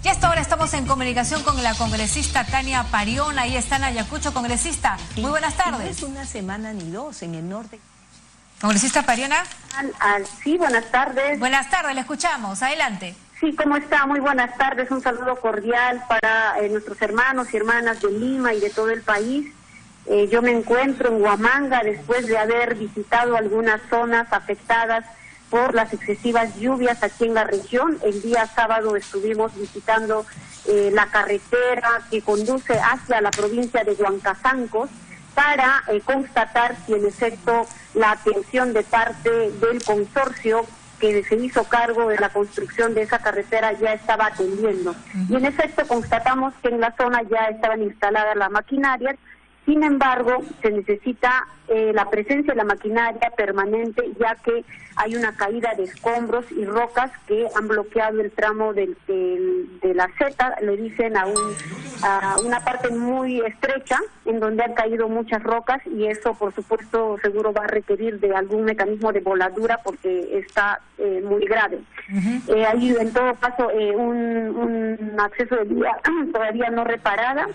Y hasta ahora estamos en comunicación con la congresista Tania Parión. Ahí está en Ayacucho. Congresista, muy buenas tardes. No es una semana ni dos en el norte. Congresista Pariona. Sí, buenas tardes. Buenas tardes, le escuchamos. Adelante. Sí, ¿cómo está? Muy buenas tardes. Un saludo cordial para nuestros hermanos y hermanas de Lima y de todo el país. Yo me encuentro en Huamanga después de haber visitado algunas zonas afectadas por las excesivas lluvias aquí en la región. El día sábado estuvimos visitando la carretera que conduce hacia la provincia de Huancazancos para constatar si en efecto la atención de parte del consorcio que se hizo cargo de la construcción de esa carretera ya estaba atendiendo. Y en efecto constatamos que en la zona ya estaban instaladas las maquinarias. Sin embargo, se necesita la presencia de la maquinaria permanente, ya que hay una caída de escombros y rocas que han bloqueado el tramo de la Z, le dicen a una parte muy estrecha, en donde han caído muchas rocas, y eso, por supuesto, seguro va a requerir de algún mecanismo de voladura porque está muy grave. Hay, en todo caso, un acceso de vía todavía no reparada.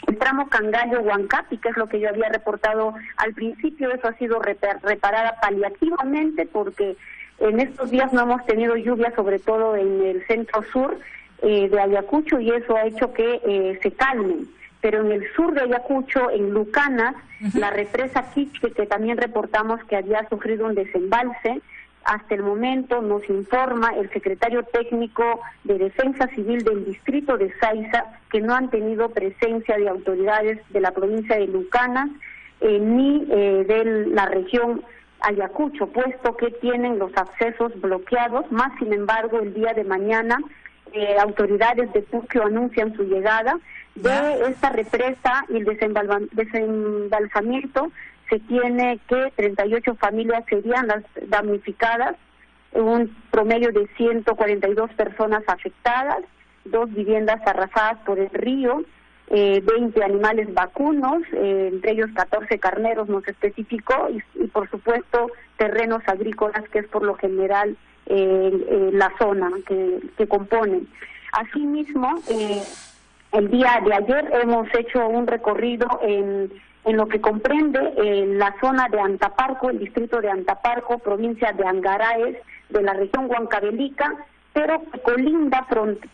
El tramo Cangallo-Huancapi, que es lo que yo había reportado al principio, eso ha sido reparada paliativamente porque en estos días no hemos tenido lluvia, sobre todo en el centro-sur de Ayacucho, y eso ha hecho que se calmen. Pero en el sur de Ayacucho, en Lucanas, la represa Quiche, que también reportamos que había sufrido un desembalse, hasta el momento nos informa el secretario técnico de Defensa Civil del distrito de Saiza que no han tenido presencia de autoridades de la provincia de Lucanas ni de la región Ayacucho, puesto que tienen los accesos bloqueados. Más sin embargo, el día de mañana autoridades de Puquio anuncian su llegada de esta represa y el desembalsamiento. Se tiene que 38 familias serían las damnificadas, un promedio de 142 personas afectadas, 2 viviendas arrasadas por el río, 20 animales vacunos, entre ellos 14 carneros, nos especificó, y por supuesto terrenos agrícolas, que es por lo general la zona que componen. Asimismo, el día de ayer hemos hecho un recorrido en lo que comprende la zona de Antaparco, el distrito de Antaparco, provincia de Angaraes, de la región Huancavelica, pero que colinda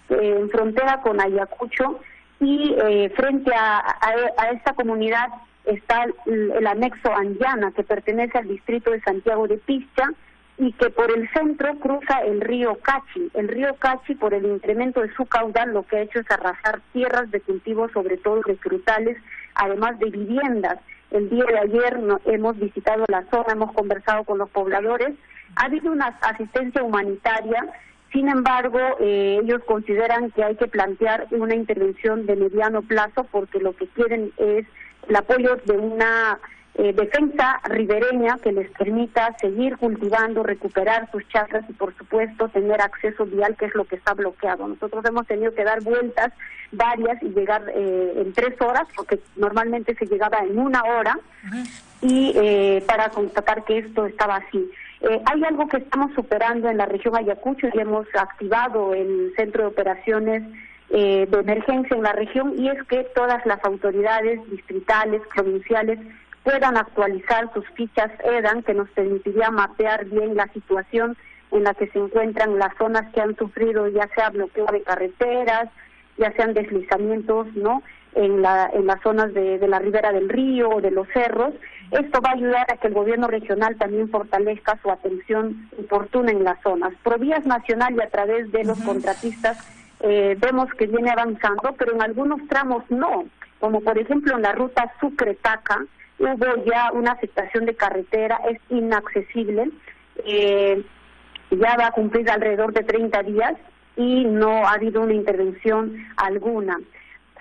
en frontera con Ayacucho, y frente a esta comunidad está el anexo Anyana, que pertenece al distrito de Santiago de Pischa, y que por el centro cruza el río Cachi. El río Cachi, por el incremento de su caudal, lo que ha hecho es arrasar tierras de cultivo, sobre todo de frutales, además de viviendas. El día de ayer hemos visitado la zona, hemos conversado con los pobladores. Ha habido una asistencia humanitaria. Sin embargo, ellos consideran que hay que plantear una intervención de mediano plazo, porque lo que quieren es el apoyo de una defensa ribereña que les permita seguir cultivando, recuperar sus chacras y, por supuesto, tener acceso vial, que es lo que está bloqueado. Nosotros hemos tenido que dar vueltas varias y llegar en 3 horas, porque normalmente se llegaba en 1 hora, y para constatar que esto estaba así. Hay algo que estamos superando en la región Ayacucho, y hemos activado el centro de operaciones de emergencia en la región, y es que todas las autoridades distritales, provinciales, puedan actualizar sus fichas EDAN, que nos permitiría mapear bien la situación en la que se encuentran las zonas que han sufrido, ya sea bloqueo de carreteras, ya sean deslizamientos, ¿no?, en las zonas de la ribera del río o de los cerros. Esto va a ayudar a que el gobierno regional también fortalezca su atención oportuna en las zonas. Provías Nacional, y a través de los contratistas vemos que viene avanzando, pero en algunos tramos no, como por ejemplo en la ruta Sucre-Taca, hubo ya una afectación de carretera, es inaccesible, ya va a cumplir alrededor de 30 días y no ha habido una intervención alguna.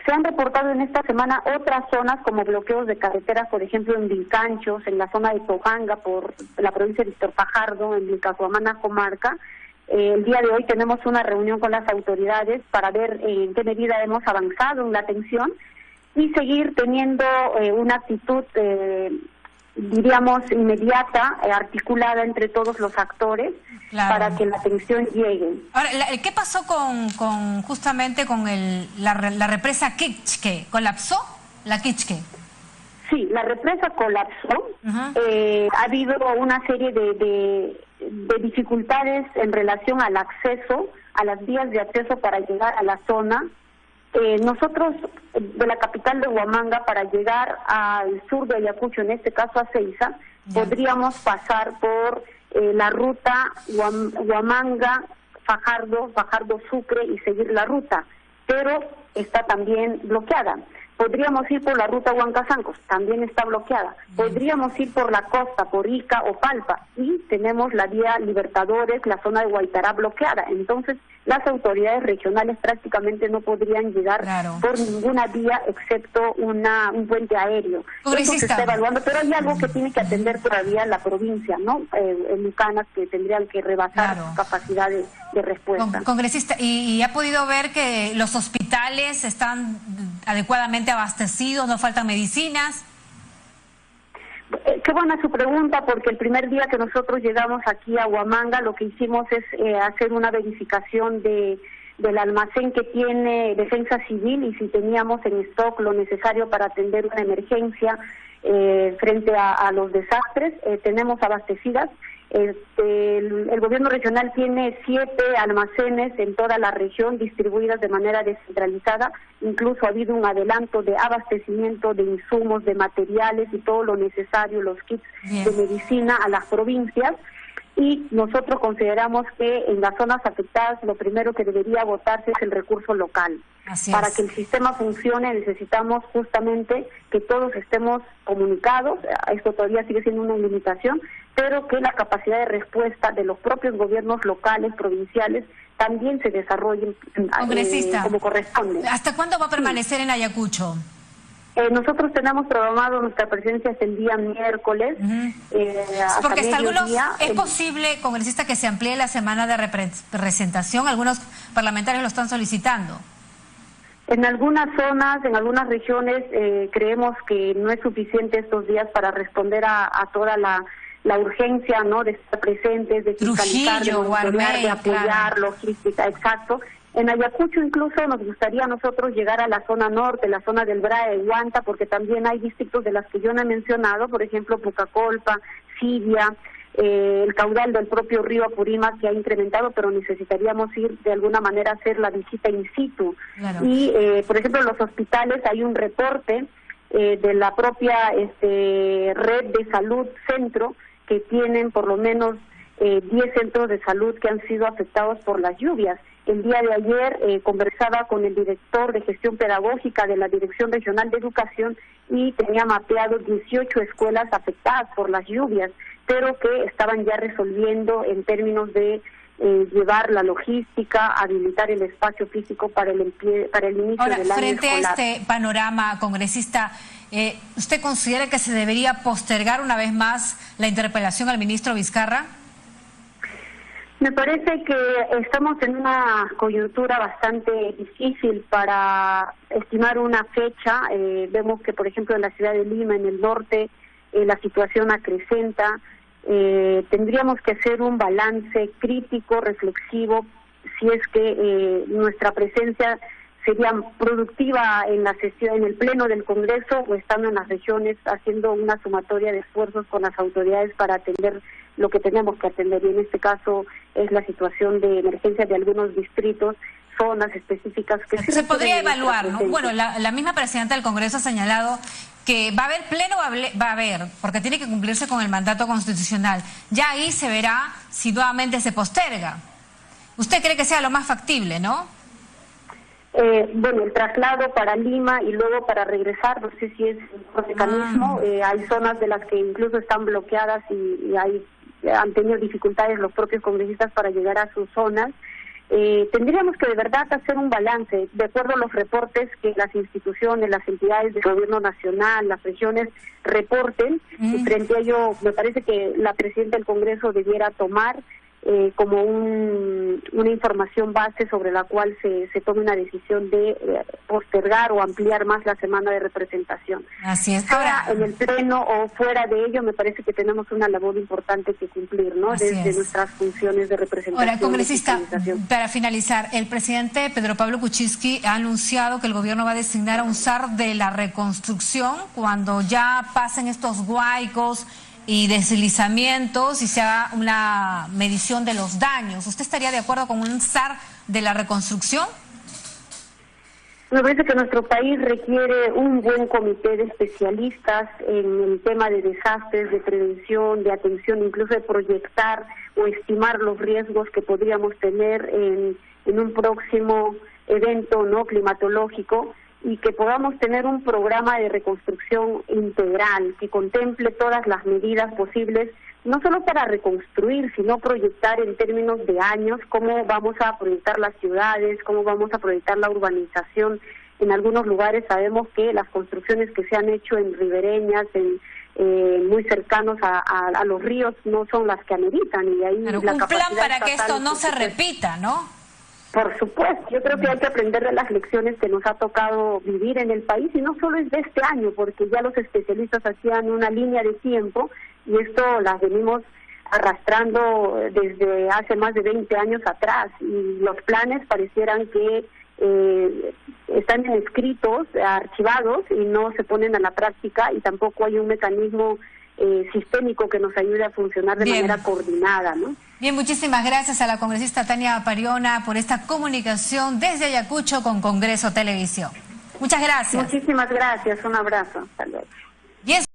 Se han reportado en esta semana otras zonas como bloqueos de carreteras, por ejemplo en Vilcanchos, en la zona de Tojanga, por la provincia de Víctor Fajardo, en Vilcacuamana, comarca. El día de hoy tenemos una reunión con las autoridades para ver en qué medida hemos avanzado en la atención y seguir teniendo una actitud diríamos, inmediata, articulada entre todos los actores, claro, para que la atención llegue. Ahora, ¿qué pasó justamente con la represa Quiché? ¿Colapsó la Quiché? Sí, la represa colapsó. Ha habido una serie de dificultades en relación al acceso, a las vías de acceso para llegar a la zona. Nosotros, de la capital de Huamanga, para llegar al sur de Ayacucho, en este caso a Ceiza, podríamos pasar por la ruta Huamanga, Fajardo, Sucre y seguir la ruta, pero está también bloqueada. Podríamos ir por la ruta Huancazancos, también está bloqueada. Podríamos ir por la costa, por Ica o Palpa, y tenemos la vía Libertadores, la zona de Guaitará bloqueada. Entonces, las autoridades regionales prácticamente no podrían llegar por ninguna vía excepto un puente aéreo. Eso se está evaluando, pero hay algo que tiene que atender todavía la provincia, ¿no? Lucanas, que tendrían que rebasar su capacidad de respuesta. Congresista, ¿y ha podido ver que los hospitales están adecuadamente abastecidos, no faltan medicinas? Qué buena su pregunta, porque el primer día que nosotros llegamos aquí a Huamanga, lo que hicimos es hacer una verificación del almacén que tiene Defensa Civil y si teníamos en stock lo necesario para atender una emergencia frente a los desastres. Tenemos abastecidas. El gobierno regional tiene 7 almacenes en toda la región distribuidas de manera descentralizada. Incluso ha habido un adelanto de abastecimiento de insumos, de materiales y todo lo necesario, los kits de medicina a las provincias. Y nosotros consideramos que en las zonas afectadas lo primero que debería agotarse es el recurso local. Para que el sistema funcione necesitamos justamente que todos estemos comunicados. Esto todavía sigue siendo una limitación, pero que la capacidad de respuesta de los propios gobiernos locales, provinciales, también se desarrolle como corresponde. ¿Hasta cuándo va a permanecer en Ayacucho? Nosotros tenemos programado nuestra presencia hasta el día miércoles. Porque hasta algunos, ¿es posible, congresista, que se amplíe la semana de representación? Algunos parlamentarios lo están solicitando. En algunas zonas, en algunas regiones, creemos que no es suficiente estos días para responder a toda la urgencia, ¿no?, de estar presentes, de fiscalizar, de monitorear, de apoyar, logística, exacto. En Ayacucho incluso nos gustaría a nosotros llegar a la zona norte, la zona del Brea y Huanta, porque también hay distritos de las que yo no he mencionado, por ejemplo, Pucacolpa, Sibia, el caudal del propio río Apurímac que ha incrementado, pero necesitaríamos ir de alguna manera a hacer la visita in situ. Y, por ejemplo, en los hospitales hay un reporte de la propia red de salud centro, que tienen por lo menos 10 centros de salud que han sido afectados por las lluvias. El día de ayer conversaba con el director de gestión pedagógica de la Dirección Regional de Educación y tenía mapeado 18 escuelas afectadas por las lluvias, pero que estaban ya resolviendo en términos de llevar la logística, habilitar el espacio físico para el inicio del año frente escolar. A este panorama, congresista, ¿usted considera que se debería postergar una vez más la interpelación al ministro Vizcarra? Me parece que estamos en una coyuntura bastante difícil para estimar una fecha. Vemos que, por ejemplo, en la ciudad de Lima, en el norte, la situación acrecenta. Tendríamos que hacer un balance crítico, reflexivo, si es que nuestra presencia sería productiva en la sesión, en el pleno del Congreso, o estando en las regiones haciendo una sumatoria de esfuerzos con las autoridades para atender lo que tenemos que atender, y en este caso es la situación de emergencia de algunos distritos, zonas específicas que se podría evaluar, ¿no? Bueno, la misma presidenta del Congreso ha señalado que va a haber pleno, va a haber, porque tiene que cumplirse con el mandato constitucional. Ya ahí se verá si nuevamente se posterga. ¿Usted cree que sea lo más factible, no? Bueno, el traslado para Lima y luego para regresar, no sé si es un mecanismo. Hay zonas de las que incluso están bloqueadas y han tenido dificultades los propios congresistas para llegar a sus zonas. Tendríamos que de verdad hacer un balance, de acuerdo a los reportes que las instituciones, las entidades del gobierno nacional, las regiones reporten, y frente a ello me parece que la presidenta del Congreso debiera tomar como una información base sobre la cual se tome una decisión de postergar o ampliar más la semana de representación. Así es. Ahora, en el pleno o fuera de ello, me parece que tenemos una labor importante que cumplir, ¿no? Desde nuestras funciones de representación. Ahora, congresista, para finalizar, el presidente Pedro Pablo Kuczynski ha anunciado que el gobierno va a designar a un zar de la reconstrucción cuando ya pasen estos huaicos y deslizamientos y se haga una medición de los daños. ¿Usted estaría de acuerdo con un zar de la reconstrucción? Me parece que nuestro país requiere un buen comité de especialistas en el tema de desastres, de prevención, de atención, incluso de proyectar o estimar los riesgos que podríamos tener en un próximo evento no climatológico, y que podamos tener un programa de reconstrucción integral que contemple todas las medidas posibles, no solo para reconstruir, sino proyectar en términos de años cómo vamos a proyectar las ciudades, cómo vamos a proyectar la urbanización. En algunos lugares sabemos que las construcciones que se han hecho en ribereñas, muy cercanos a los ríos, no son las que ameritan. Y ahí pero un plan para que esto no se repita, ¿no? Por supuesto, yo creo que hay que aprender de las lecciones que nos ha tocado vivir en el país, y no solo es de este año, porque ya los especialistas hacían una línea de tiempo y esto las venimos arrastrando desde hace más de 20 años atrás, y los planes parecieran que están escritos, archivados, y no se ponen a la práctica, y tampoco hay un mecanismo sistémico que nos ayude a funcionar de manera coordinada, ¿no? Bien, muchísimas gracias a la congresista Tania Pariona por esta comunicación desde Ayacucho con Congreso Televisión. Muchas gracias. Muchísimas gracias, un abrazo. Hasta luego.